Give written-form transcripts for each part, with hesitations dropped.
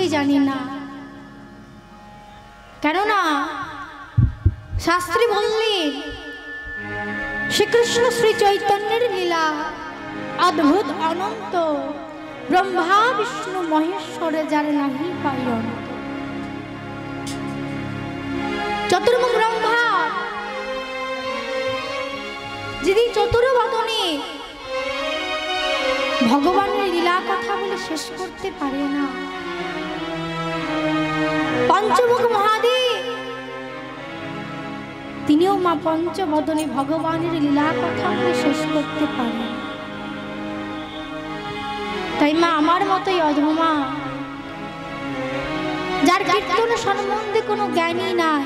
কিছুই জানি না। কেননা শাস্ত্রী বললেন শ্রীকৃষ্ণ শ্রী চৈতন্যের লীলা অদ্ভুত অনন্ত, ব্রহ্মা বিষ্ণু মহেশ্বরে যার নাহি পাই অন্ত। চতুর্মুখ ব্রহ্মা যিনি চতুর্বদনে ভগবানের লীলা কথা বলে শেষ করতে পারে না, পঞ্চমুখ মহাদেব তিনিও মা পঞ্চবদনে ভগবানের লীলা কথা বলে শেষ করতে পারে। তাই মা আমার মতোই অধমা, যার কীর্তন সম্বন্ধে কোনো জ্ঞানই নাই,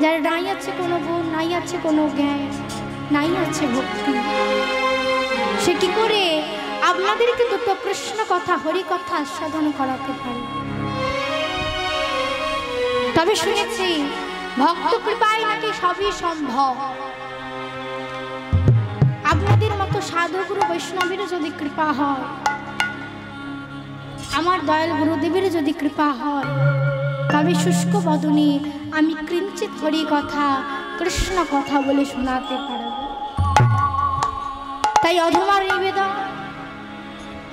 যার নাই আছে কোনো গুণ, নাই আছে কোনো জ্ঞান, নাই আছে ভক্তি, সে কি করে আপনাদেরকে দুটো কৃষ্ণ কথা হরি কথা আস্বাদন করাতে পারে? তবে শুনেছি ভক্ত কৃপায় নাকি সবই সম্ভব। আপনাদের মতো সাধুগুরু বৈষ্ণবের যদি কৃপা হয়, আমার দয়াল গুরুদেবের যদি কৃপা হয়, তবে শুষ্ক বদনে আমি কিঞ্চিত হরি কথা কৃষ্ণ কথা বলে শোনাতে পারব। তাই অধমার নিবেদন,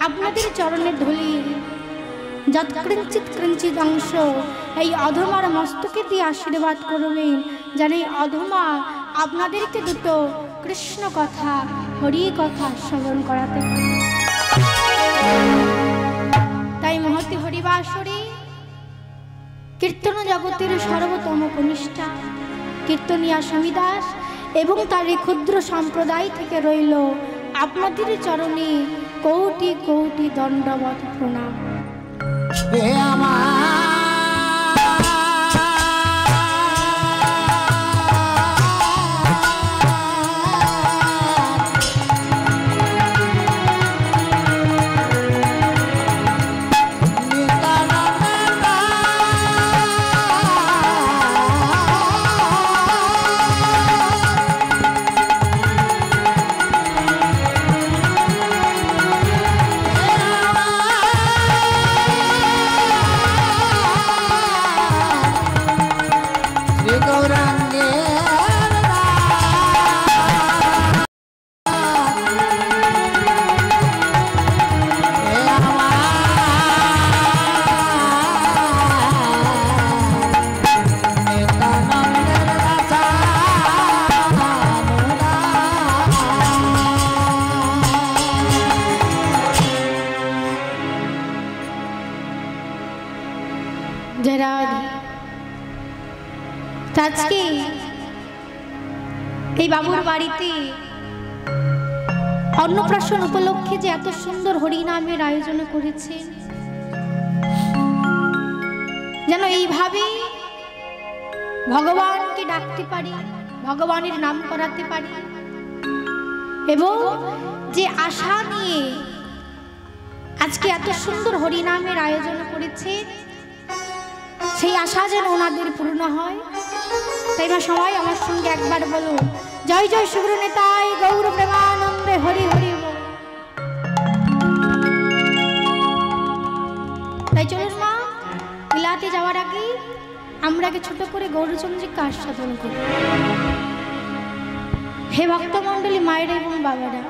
আপনাদের চরণে ধুলি যত কিঞ্চিত কিঞ্চিত অংশ এই অধমার মস্তকে দিয়ে আশীর্বাদ করবেন, যেন এই অধমা আপনাদেরকে দুটো কৃষ্ণ কথা হরি কথা শ্রবণ করাতে পারে। তাই মহতি হরিবাসরে কীর্তন জগতের সর্বতম কনিষ্ঠা কীর্তনিয়া স্বামী দাস এবং তার এই ক্ষুদ্র সম্প্রদায় থেকে রইল আপনাদের চরণে কোটি কোটি দণ্ডবত প্রণাম। আজকে এই বাবুর বাড়িতে অন্নপ্রাশন উপলক্ষে যে এত সুন্দর হরিনামের আয়োজন করেছেন, যেন এইভাবে ভগবানকে ডাকতে পারি, ভগবানের নাম করাতে পারি, এবং যে আশা নিয়ে আজকে এত সুন্দর হরিনামের আয়োজন করেছে, সেই আশা যেন ওনাদের পূর্ণ হয়। তাই না সবাই আমার সঙ্গে একবার বলুন, জয় জয় সুগুরু নিতাই গৌর প্রেমানন্দে হরি হরি বল। তাই চলুন মা, লীলাতে যাওয়ার আগে আমরা আগে ছোট করে গৌরচন্দ্রিকা আস্বাদন করি। হে ভক্তমণ্ডলী, মায়েরা এবং বাবারা,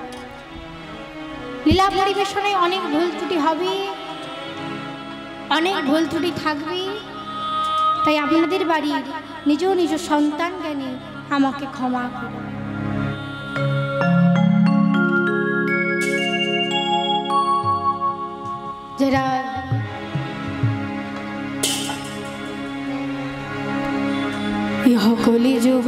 লীলা পরিবেশনে অনেক ভুল ত্রুটি হবে, অনেক ভুল ত্রুটি থাকবে। তাই আপনাদের বাড়ির নিজ নিজ সন্তান জ্ঞানী আমাকে ক্ষমা করুন। যারা ইহ কলি যুগ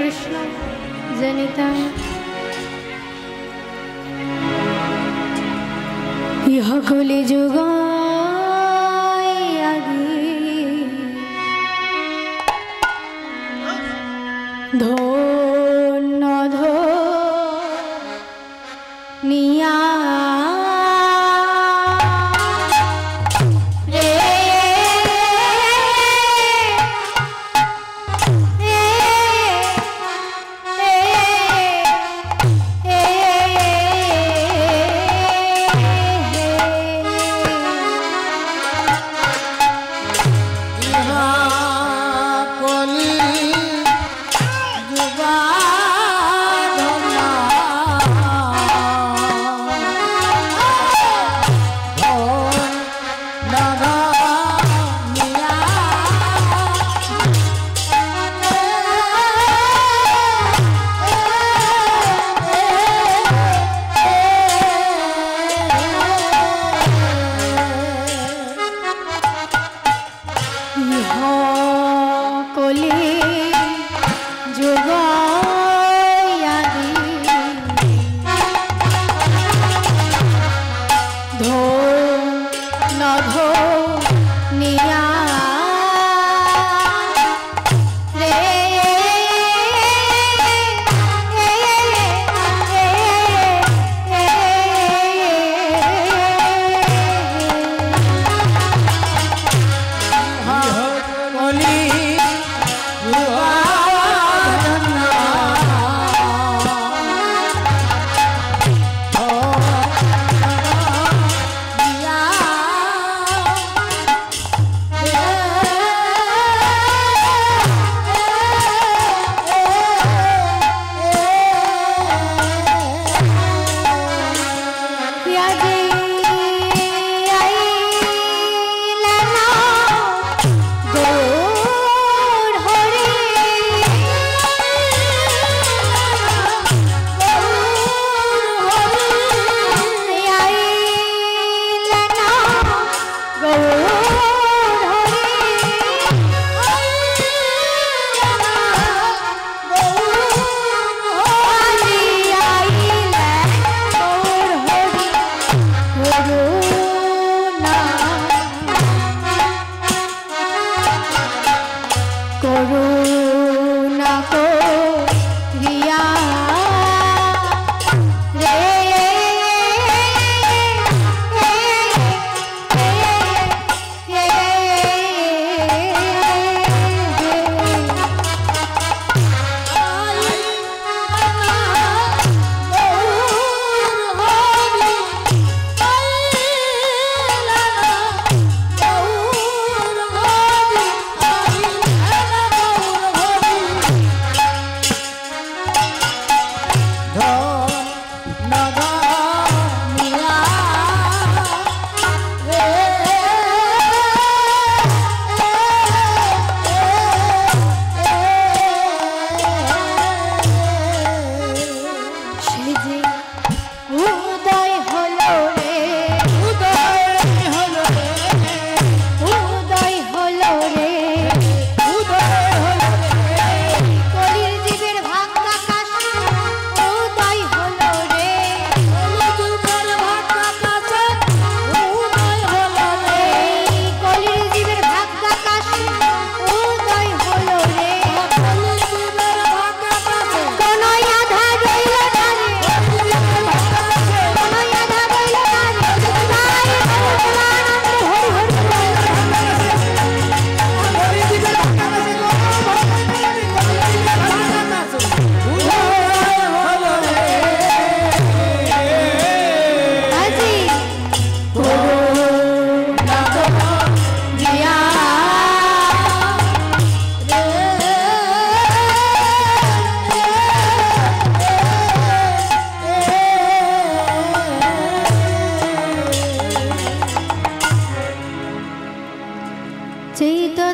কৃষ্ণ জনিতা ইহ কলি যুগ ধন্য ধনিয়া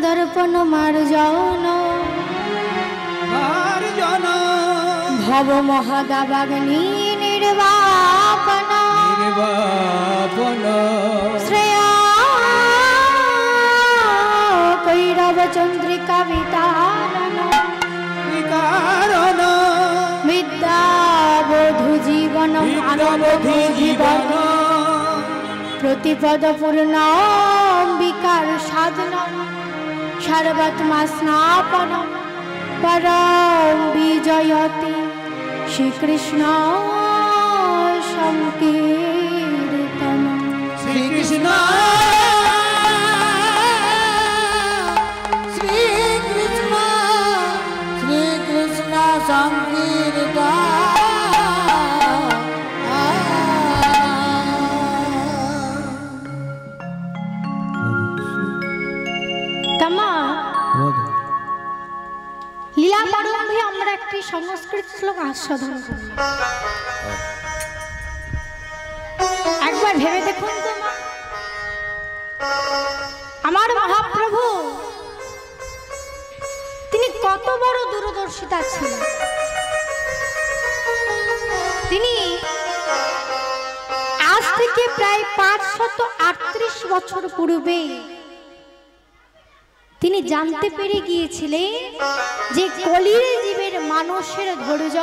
দর্পণ মার্জন ভব মহাদাবাগ্নি নির্বাপন শ্রেয়া কৈরব চন্দ্রিকা বিতারণ আনন্দময় জীবন প্রতিপদ পূর্ণ অম্বিকার সাধন সর্বাত্মা স্নাপন পরম বিজয়তি শ্রীকৃষ্ণ সংকীর্তন। শ্রীকৃষ্ণ শ্রীকৃষ্ণ শ্রীকৃষ্ণ সংকীর্তন। লীলা প্রারম্ভে আমরা একটি সংস্কৃত শ্লোক আস্বাদন করি। একবার ভেবে দেখুন তো আমার মহাপ্রভু তিনি কত বড় দূরদর্শিতা ছিলেন। তিনি আজ থেকে প্রায় 538 বছর পূর্বে তিনি জানতে পেরে গিয়েছিলেন যে কলির জীবের মানুষের ধৈর্য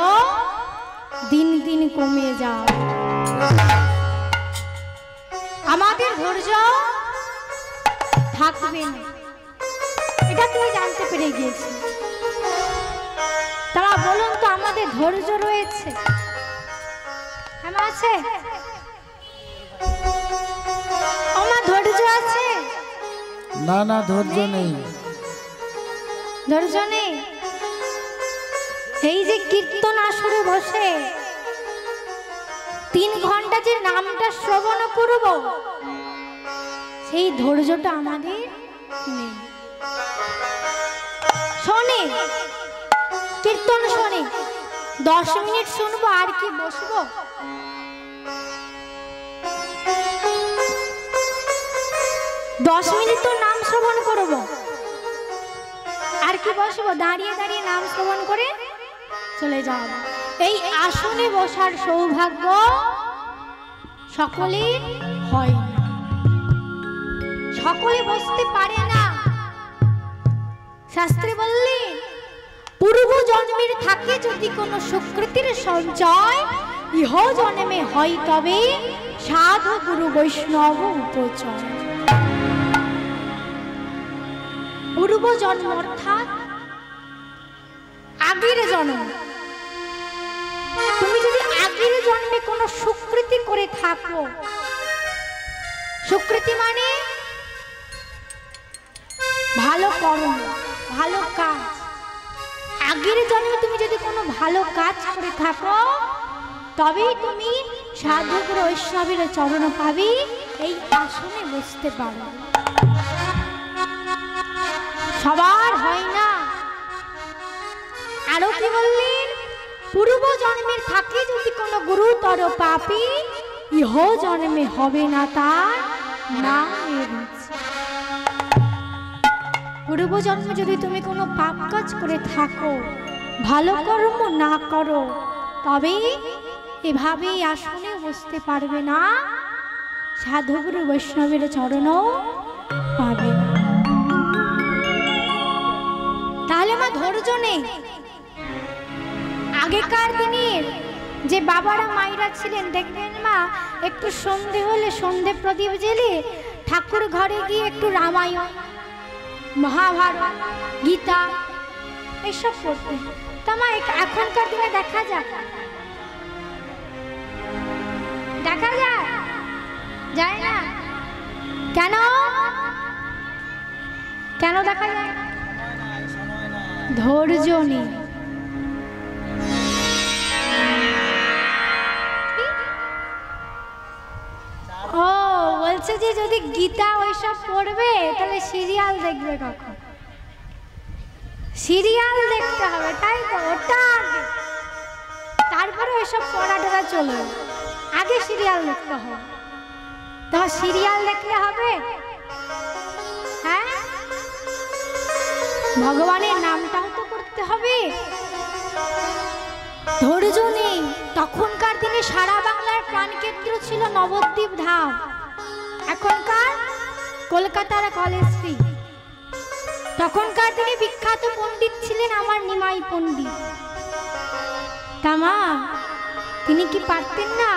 দিন দিন কমে যায়, আমাদের ধৈর্য থাকবে না, এটা তিনি জানতে পেরে গিয়েছেন। তারা বলুন তো আমাদের ধৈর্য রয়েছে? হ্যাঁ আছে, আমার ধৈর্য আছে? না না, ধৈর্য নেই। ধৈর্য নেই। এই যে কীর্তন আসরে বসে 3 ঘন্টা যে নামটা শ্রবণ করব, সেই ধৈর্যটা আমাদের নেই। শোনে কীর্তন, শোনে 10 মিনিট শুনবো আর কি বসবো? দশ মিনিট তো নাম শ্রবণ করবো, আর কি বসবো? দাঁড়িয়ে দাঁড়িয়ে নাম শ্রবণ করে চলে যাব। এই আসনে বসার সৌভাগ্য সকলের হয় না, সকলে বসতে পারে না। শাস্ত্রে বললেন পূর্ব জন্মের থাকে যদি কোনো সুকৃতির সঞ্চয়, ইহ জন্মে হয় তবে সাধু গুরু বৈষ্ণব উপচয়। পূর্ব জন্ম অর্থাৎ আগের জন্ম। তুমি যদি আগের জন্মে কোনো সুকৃতি করে থাকো, সুকৃতি মানে ভালো কর্ম, ভালো কাজ। আগের জন্মে তুমি যদি কোনো ভালো কাজ করে থাকো, তবেই তুমি সাধু গুরু বৈষ্ণবের চরণ পাবি, এই আসনে বসতে পারো। সবার হয় না। আরো কি বললেন? পূর্ব জন্মের থাকে যদি কোনো গুরুতর পাপী, ইহ জন্মে হবে না তার নামের রুচি। পূর্ব জন্মে যদি তুমি কোনো পাপ কাজ করে থাকো, ভালো কর্ম না করো, তবে এভাবেই আসনে বসতে পারবে না, সাধু গুরু বৈষ্ণবের চরণও পাবে না। তাহলে মা ধৈর্য নেই। আগেকার দিনের যে বাবারা মায়েরা ছিলেন, দেখবেন মা একটু সন্ধে হলে সন্ধে প্রদীপ জেলে ঠাকুর ঘরে গিয়ে একটু রামায়ণ, মহাভারত, গীতা এসব পড়তে। তা মা এখনকার দিনে দেখা যায়? দেখা যায়? যায় না কেন? কেন দেখা যায়? ধৈর্য নেই। ও বলছে যে যদি গীতা ওইসব পড়বে তাহলে সিরিয়াল দেখবে কখন? সিরিয়াল দেখতে হবে, তাই তো? ওটা আগে, তারপরে ওইসব পড়াটা চলবে। আগে সিরিয়াল দেখতে হবে। তো সিরিয়াল দেখলে হবে? হ্যাঁ, ভগবানের নামটাও তো করতে হবে। ধৈর্য নেই। তখনকার দিনে সারা বাংলার প্রাণকেন্দ্র ছিল নবদ্বীপ ধাম, এখনকার কলকাতার কলেজ স্ট্রিট। তখনকার দিনে বিখ্যাত পণ্ডিত ছিলেন আমার নিমাই পণ্ডিত। তামা তিনি কি পারতেন না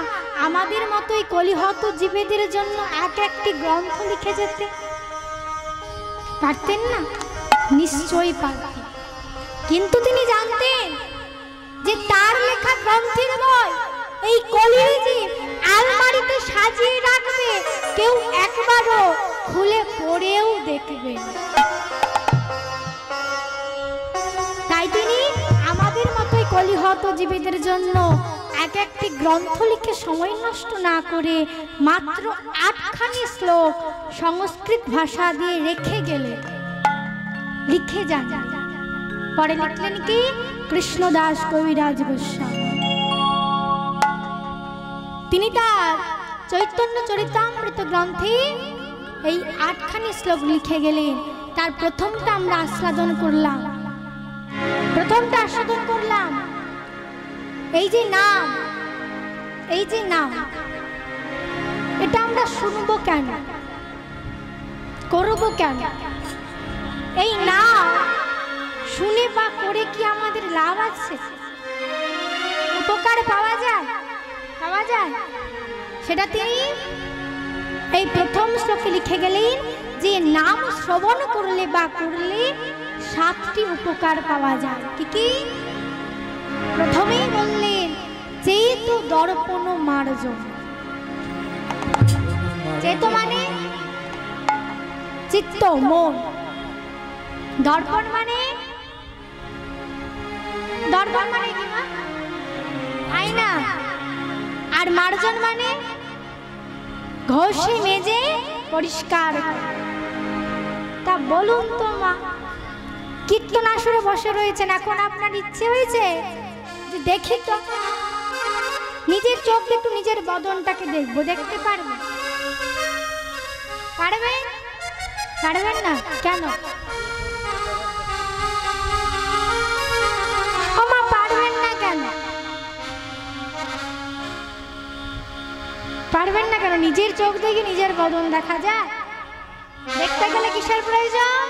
আমাদের মতোই কলিহত জীবেদের জন্য এক একটি গ্রন্থ লিখে যেতে? পারতেন না? নিশ্চয়ই পারতেন। কিন্তু তিনি জানতেন যে তার লেখা গ্রন্থের বই এই কলির জীব আলমারিতে সাজিয়ে রাখবে, কেউ একবারও খুলে পড়েও দেখবে। তাই তিনি আমাদের মতোই কলিহত জীবীদের জন্য এক একটি গ্রন্থ লিখে সময় নষ্ট না করে মাত্র 8খানি শ্লোক সংস্কৃত ভাষা দিয়ে রেখে গেলে, লিখে যান। পরে লিখলেন কি? কৃষ্ণদাস কবিরাজ গোস্বামী। তিনি তার চৈতন্য চরিতামৃত গ্রন্থে এই 8খানি শ্লোক লিখে গেলেন। তার প্রথমটা আমরা আস্বাদন করলাম। এই যে নাম, এটা আমরা শুনবো কেন, করবো কেন? এই নাম শুনে বা করে কি আমাদের লাভ আছে? উপকার পাওয়া যায়? সেটা তিনি এই প্রথম শ্লোকে লিখে গেলেন যে নাম শ্রবণ করলে বা করলে 7টি উপকার পাওয়া যায়। কি? প্রথমেই বললেন চেত দর্পণ মার্জন। চেত মানে চিত্ত, মন। দর্পণ মানে কি? আয়না। আর মার্জন মানে ঘষে মেজে পরিষ্কার। তা বলুন তো মা, কীর্তন আসরে বসে রয়েছেন, এখন আপনার ইচ্ছে হয়েছে যে দেখি তো নিজের চোখ একটু নিজের বদনটাকে দেখবো, দেখতে পারবেন? পারবেন না? কেন? মা পারবেন না কেন? নিজের চোখ দেখে নিজের বদন দেখা যায়? দেখতে গেলে কিসের প্রয়োজন?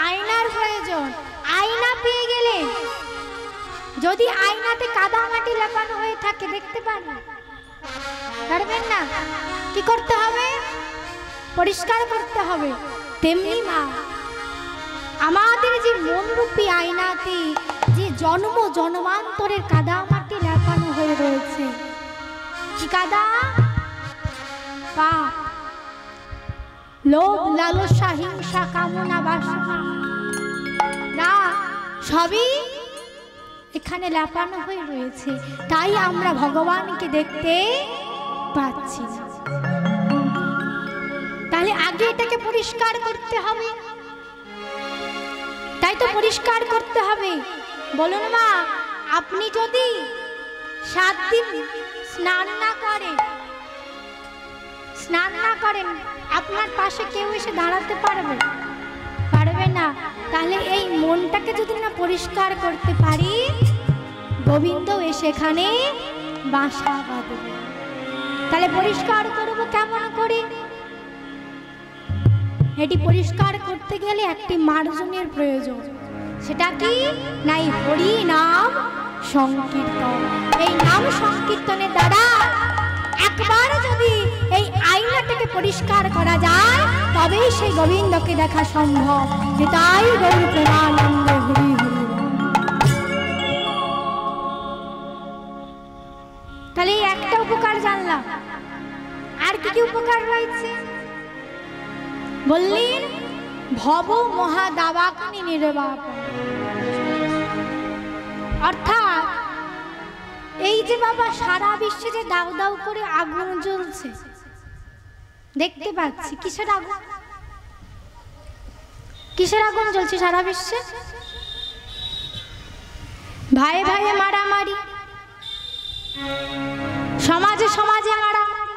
আয়নার প্রয়োজন। আয়না পেয়ে গেলে যদি আয়নাতে কাদা মাটি লাগানো হয়ে থাকে দেখতে পারবেন না? কি করতে হবে? পরিষ্কার করতে হবে। তেমনি মা, আমাদের যে মনরূপী আয়নাতে যে জন্মান্তরের কাদা মাটি লাগানো হয়ে রয়েছে, কি কাদা? পাপ, লোভ, লালসা, হিংসা, কামনা, বাসনা, সবই এখানে লাপানো হয়ে রয়েছে। তাই আমরা ভগবানকে দেখতে পাচ্ছি না। তাহলে আগে এটাকে পরিষ্কার করতে হবে। তাই তো পরিষ্কার করতে হবে। বলুন মা, আপনি যদি 7 দিন স্নান না করেন আপনার পাশে কেউ এসে দাঁড়াতে পারবে না। তাহলে এই মনটাকে যদি না পরিষ্কার করতে পারি, গোবিন্দ এসে এখানে বাসা বাঁধবে। তাহলে পরিষ্কার করব কেমন করে? এটি পরিষ্কার করতে গেলে একটি মার্জনের প্রয়োজন। সেটা কি? নাই হরি নাম সংকীর্তন। এই নাম সংকীর্তনের দ্বারা একবার যদি এই আয়নাটাকে পরিষ্কার করা যায়, তবেই সেই গোবিন্দকে দেখা সম্ভব। তাই গৌর প্রেমানন্দ হরি হরি। তাহলে এই একটা উপকার জানলাম। আর কি উপকার রয়েছে? বললেন ভব মহাদাবাগ্নি নির্বাপন। অর্থাৎ এই যে বাবা সারা বিশ্বে যে দাউ দাউ করে আগুন জ্বলছে দেখতে পাচ্ছি, কিসের আগুন জ্বলছে সারা বিশ্বে? ভাই ভাইয়ে মারামারি, সমাজে সমাজে মারামারি,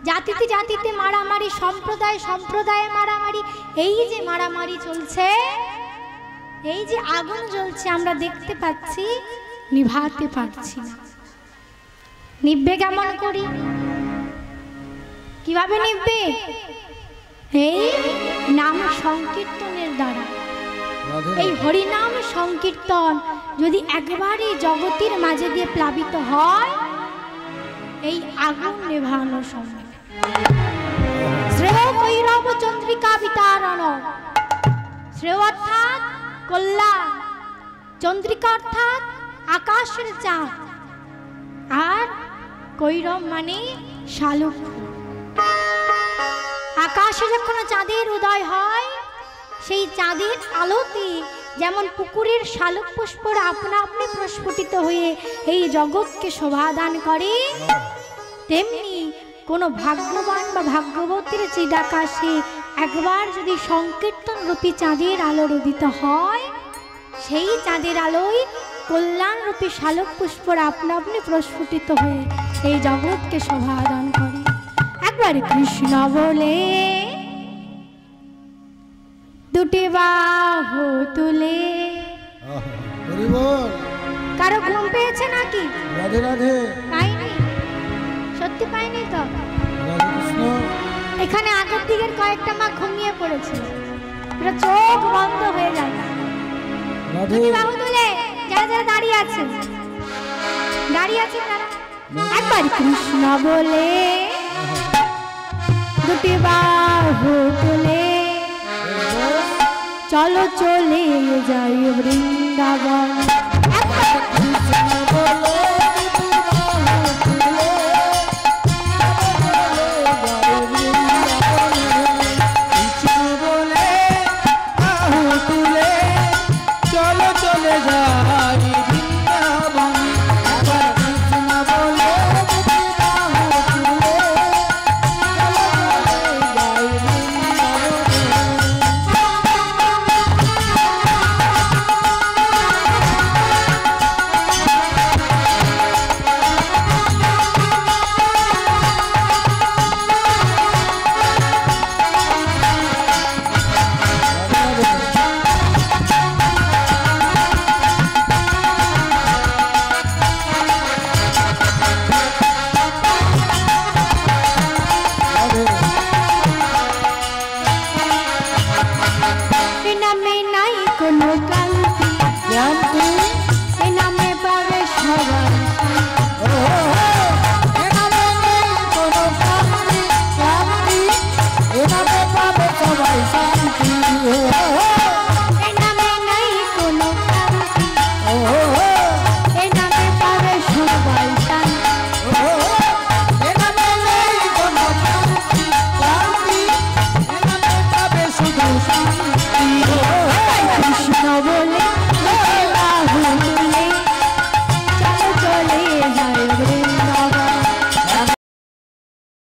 জাতিতে জাতিতে মারামারি, সম্প্রদায়ে সম্প্রদায়ে মারামারি। এই যে মারামারি চলছে, এই যে আগুন জ্বলছে আমরা দেখতে পাচ্ছি, নিভাতে পারছি না। নিভবে কেমন করি? কিভাবে নিভবে? এই নাম সংকীর্তনের দ্বারা। এই হরিনাম সংকীর্তন যদি একবারই জগতের মাঝে দিয়ে প্লাবিত হয়, এই আগুন নেভানো সম্ভব। শ্রেয় কৈরব চন্দ্রিকা বিতারণ, শ্রেয় অর্থাৎ কল্যাণ, চন্দ্রিকা অর্থাৎ আকাশের চাঁদ, আর কৈরব মানে শালুক। আকাশে যখন চাঁদের উদয় হয়, সেই চাঁদের আলোতে যেমন পুকুরের শালুক পুষ্পরা আপনা আপনি প্রস্ফুটিত হয়ে এই জগৎকে শোভাদান করে, তেমনি কোনো ভাগ্যবান বা ভাগ্যবতীর চিদাকাশে একবার যদি সংকীর্তন রূপী চাঁদের আলো উদিত হয়, সেই চাঁদের আলোয় কল্যাণ রূপী শালুক পুষ্পরা আপনা আপনি প্রস্ফুটিত হয়ে এই জগৎকে শোভাদান করে। একবার কৃষ্ণ বলে দুটি বাহু তুলে। কারো ঘুম পেয়েছে নাকি? রাধে রাধে। পাইনি, সত্যি পাইনি তো। রাধে কৃষ্ণ। এখানে আগের দিকের কয়েকটা মা ঘুমিয়ে পড়েছিল, পুরো চোখ বন্ধ হয়ে যায়। দুটি বাহু তুলে যারা যারা দাঁড়িয়ে আছেন তারা একবার কৃষ্ণ বলে দুটি বাহু তুলে চলো চলে যাই বৃন্দাবন। নামে নাই কোনো ক্লান্তি,